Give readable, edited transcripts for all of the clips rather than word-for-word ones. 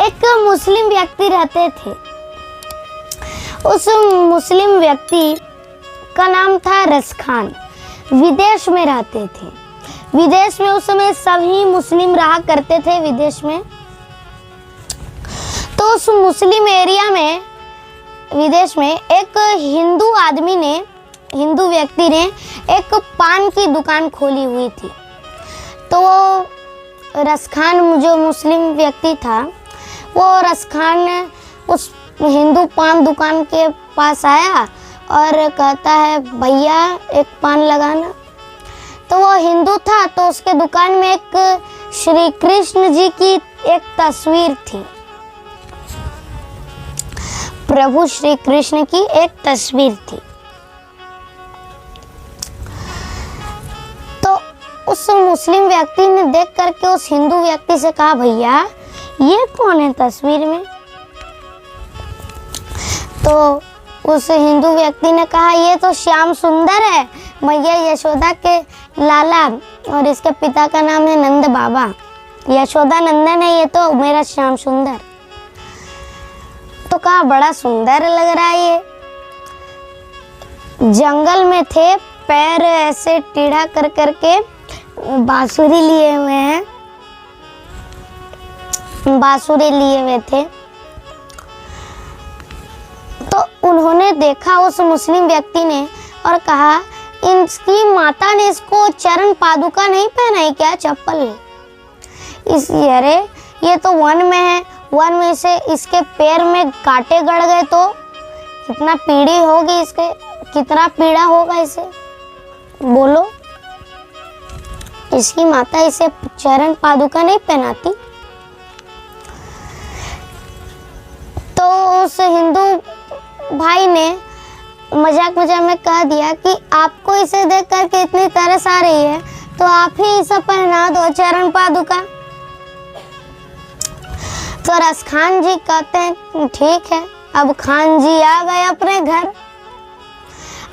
एक मुस्लिम व्यक्ति रहते थे। उस मुस्लिम व्यक्ति का नाम था रस खान। विदेश में रहते थे। विदेश में उस समय सभी मुस्लिम रहा करते थे विदेश में। तो उस मुस्लिम एरिया में विदेश में एक हिंदू व्यक्ति ने एक पान की दुकान खोली हुई थी। तो वो रस खान जो मुस्लिम व्यक्ति था, वो रस खान उस हिंदू पान दुकान के पास आया और कहता है, भैया एक पान लगाना। तो वो हिंदू था, तो उसके दुकान में एक श्री कृष्ण जी की एक तस्वीर थी। प्रभु श्री कृष्ण की एक तस्वीर थी। तो उस मुस्लिम व्यक्ति ने देख करके उस हिंदू व्यक्ति से कहा, भैया ये कौन है तस्वीर में? तो उस हिंदू व्यक्ति ने कहा, ये तो श्याम सुंदर है, मैया यशोदा के लाला, और इसके पिता का नाम है नंद बाबा। यशोदा नंदन है ये तो मेरा श्याम सुंदर। तो कहा, बड़ा सुंदर लग रहा है ये। जंगल में थे, पैर ऐसे टेढ़ा कर करके बांसुरी लिए हुए हैं, बांसुरी लिए हुए थे। तो उन्होंने देखा उस मुस्लिम व्यक्ति ने और कहा, इसकी माता ने इसको चरण पादुका नहीं पहनाई क्या, चप्पल? अरे ये तो वन में है, वन में से इसके पैर में कांटे गड़ गए तो कितना पीड़ी होगी, इसके कितना पीड़ा होगा इसे, बोलो। इसकी माता इसे चरण पादुका नहीं पहनाती। तो उस हिंदू भाई ने मजाक में कह दिया कि आपको इसे देख करके इतनी तरस आ रही है तो आप ही इसे पहना दो चरण पादुका। तो रस खान जी कहते हैं, ठीक है। अब खान जी आ गए अपने घर,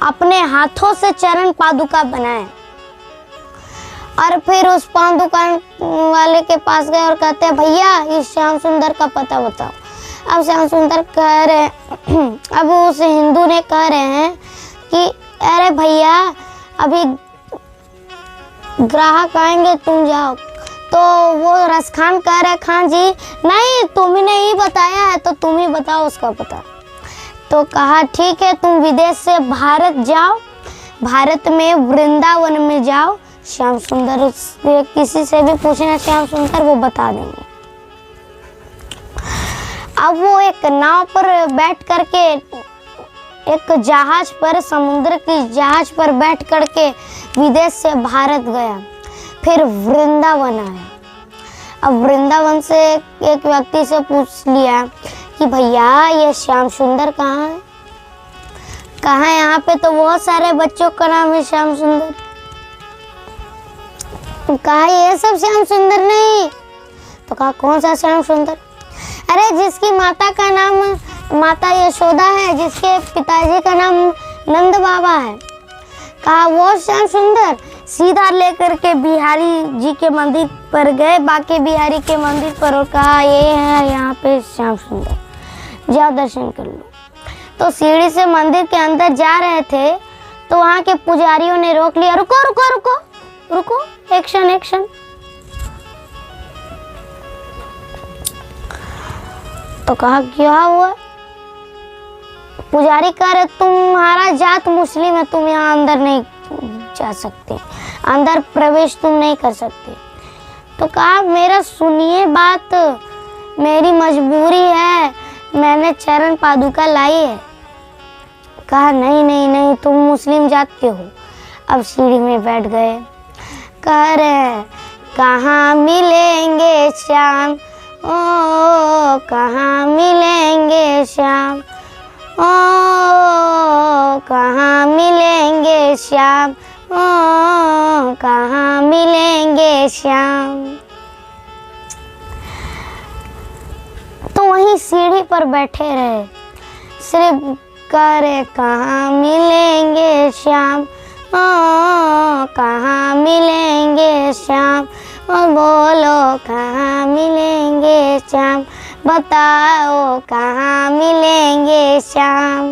अपने हाथों से चरण पादुका बनाए और फिर उस पान दुकान वाले के पास गए और कहते हैं, भैया इस श्याम सुंदर का पता बताओ। अब श्याम सुंदर कह रहे अब उस हिंदू ने कह रहे हैं कि अरे भैया अभी ग्राहक आएंगे, तुम जाओ। तो वो रस खान कह रहे, खान जी नहीं, तुमने ही बताया है तो तुम ही बताओ उसका पता। तो कहा, ठीक है, तुम विदेश से भारत जाओ, भारत में वृंदावन में जाओ, श्याम सुंदर, उससे किसी से भी पूछना श्याम सुंदर, वो बता देंगे। अब वो एक नाव पर बैठ करके, एक जहाज पर, समुद्र की जहाज पर बैठ करके विदेश से भारत गया, फिर वृंदावन आया। अब वृंदावन से एक व्यक्ति से पूछ लिया कि भैया ये श्याम सुंदर कहाँ है, कहाँ है? यहाँ पे तो बहुत सारे बच्चों का नाम है श्याम सुंदर। कहा, ये सब श्याम सुंदर नहीं। तो कहा, कौन सा श्याम सुंदर? अरे जिसकी माता का नाम माता यशोदा है, जिसके पिताजी का नाम नंद बाबा है। कहा, वो श्याम सुंदर। सीधा लेकर के बिहारी जी के मंदिर पर गए, बाके बिहारी के मंदिर पर, और कहा, ये है यहाँ पे श्याम सुंदर, जाओ दर्शन कर लो। तो सीढ़ी से मंदिर के अंदर जा रहे थे तो वहाँ के पुजारियों ने रोक लिया, रुको रुको रुको रुको, एक्शन एक्शन। तो कहा, क्या हुआ? पुजारी कह रहे, तुम्हारा जात मुस्लिम है, तुम यहाँ अंदर नहीं जा सकते, अंदर प्रवेश तुम नहीं कर सकते। तो कहा, मेरा सुनिए बात, मेरी मजबूरी है, मैंने चरण पादुका लाई है। कहा, नहीं नहीं नहीं, तुम मुस्लिम जात के हो। अब सीढ़ी में बैठ गए, कह रहे, कहाँ मिलेंगे श्याम, ओ कहाँ मिलेंगे श्याम, ओ कहाँ मिलेंगे श्याम, ओ कहाँ मिलेंगे श्याम। तो वहीं सीढ़ी पर बैठे रहे, सिर्फ कह रहे, कहाँ मिलेंगे श्याम, ओ कहाँ मिलेंगे श्याम, और बोलो कहाँ मिलेंगे श्याम, बताओ कहाँ मिलेंगे श्याम।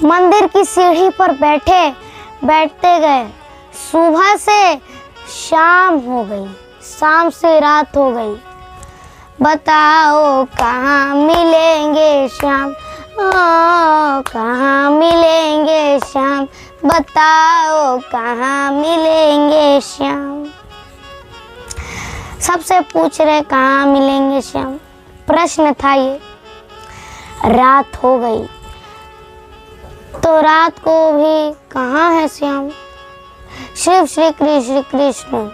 मंदिर की सीढ़ी पर बैठते गए, सुबह से शाम हो गई, शाम से रात हो गई, बताओ कहाँ मिलेंगे श्याम, कहाँ मिलेंगे श्याम, बताओ कहाँ मिलेंगे श्याम। सबसे पूछ रहे कहाँ मिलेंगे श्याम, प्रश्न था ये। रात हो गई तो रात को भी कहाँ है श्याम, शिव श्री कृष्ण।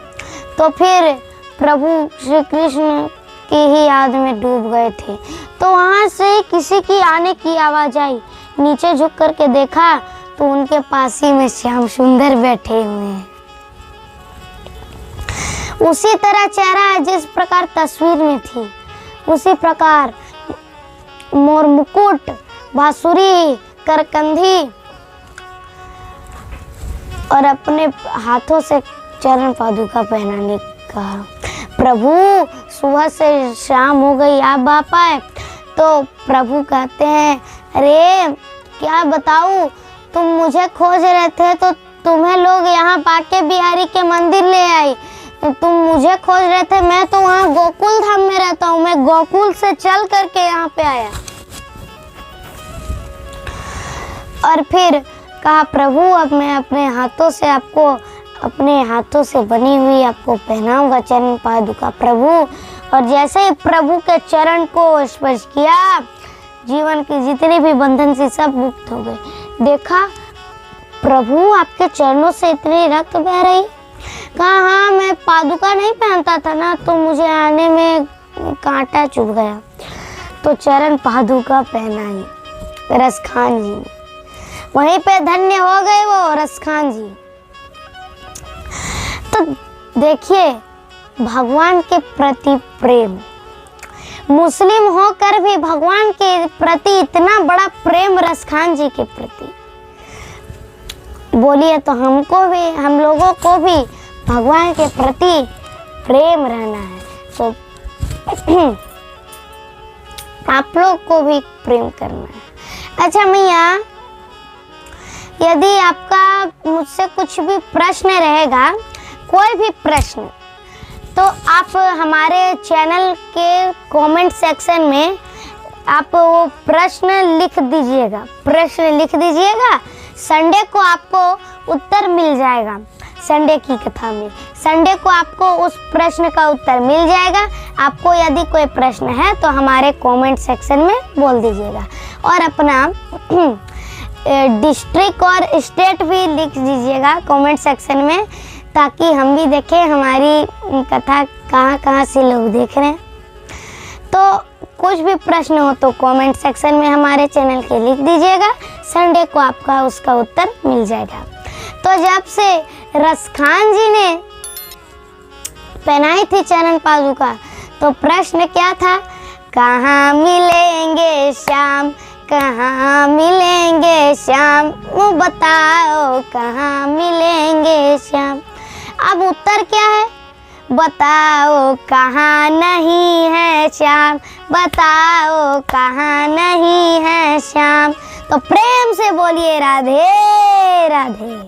तो फिर प्रभु श्री कृष्ण की ही याद में डूब गए थे। तो वहाँ से किसी की आने की आवाज़ आई, नीचे झुक करके देखा तो उनके पास ही में श्याम सुंदर बैठे हुए हैं। उसी तरह चेहरा जिस प्रकार तस्वीर में थी, उसी प्रकार मोर मुकुट, बांसुरी, करकंधी और अपने हाथों से चरण पादुका पहनाने का। प्रभु सुबह से शाम हो गई, आप बापा है। तो प्रभु कहते हैं, अरे क्या बताऊं, तुम मुझे खोज रहे थे तो तुम्हें लोग यहाँ बांके बिहारी के मंदिर ले आई। तुम मुझे खोज रहे थे, मैं तो वहाँ गोकुल धाम में रहता हूँ, मैं गोकुल से चल करके यहाँ पे आया। और फिर कहा, प्रभु अब मैं अपने हाथों से बनी हुई आपको पहनाऊंगा चरण पादुका। प्रभु, और जैसे ही प्रभु के चरण को स्पर्श किया, जीवन की जितने भी बंधन से सब मुक्त हो गए। देखा प्रभु आपके चरणों से इतनी रक्त बह रही। कहा, हाँ मैं पादुका नहीं पहनता था ना, तो मुझे आने में कांटा चुभ गया, तो चरण पादुका पहनाई रसखान जी ने। वहीं पे धन्य हो गए वो रसखान जी। तो देखिए भगवान के प्रति प्रेम, मुस्लिम होकर भी भगवान के प्रति इतना बड़ा प्रेम रसखान जी के प्रति। बोलिए तो हमको भी, हम लोगों को भी भगवान के प्रति प्रेम रहना है, तो आप लोग को भी प्रेम करना है। अच्छा मैया, यदि आपका मुझसे कुछ भी प्रश्न रहेगा, कोई भी प्रश्न, तो आप हमारे चैनल के कमेंट सेक्शन में आप वो प्रश्न लिख दीजिएगा। संडे को आपको उत्तर मिल जाएगा। संडे की कथा में संडे को आपको उस प्रश्न का उत्तर मिल जाएगा। आपको यदि कोई प्रश्न है तो हमारे कमेंट सेक्शन में बोल दीजिएगा, और अपना डिस्ट्रिक्ट और स्टेट भी लिख दीजिएगा कमेंट सेक्शन में, ताकि हम भी देखें हमारी कथा कहाँ से लोग देख रहे हैं। तो कुछ भी प्रश्न हो तो कमेंट सेक्शन में हमारे चैनल के लिख दीजिएगा। संडे को आपका उसका उत्तर मिल जाएगा। तो जब से रसखान जी ने पहनाई थी चरण पादुका, तो प्रश्न क्या था, कहाँ मिलेंगे श्याम, कहाँ मिलेंगे श्याम, वो बताओ कहाँ मिलेंगे श्याम। अब उत्तर क्या है, बताओ कहाँ नहीं है श्याम, बताओ कहाँ नहीं है श्याम। तो प्रेम से बोलिए राधे राधे।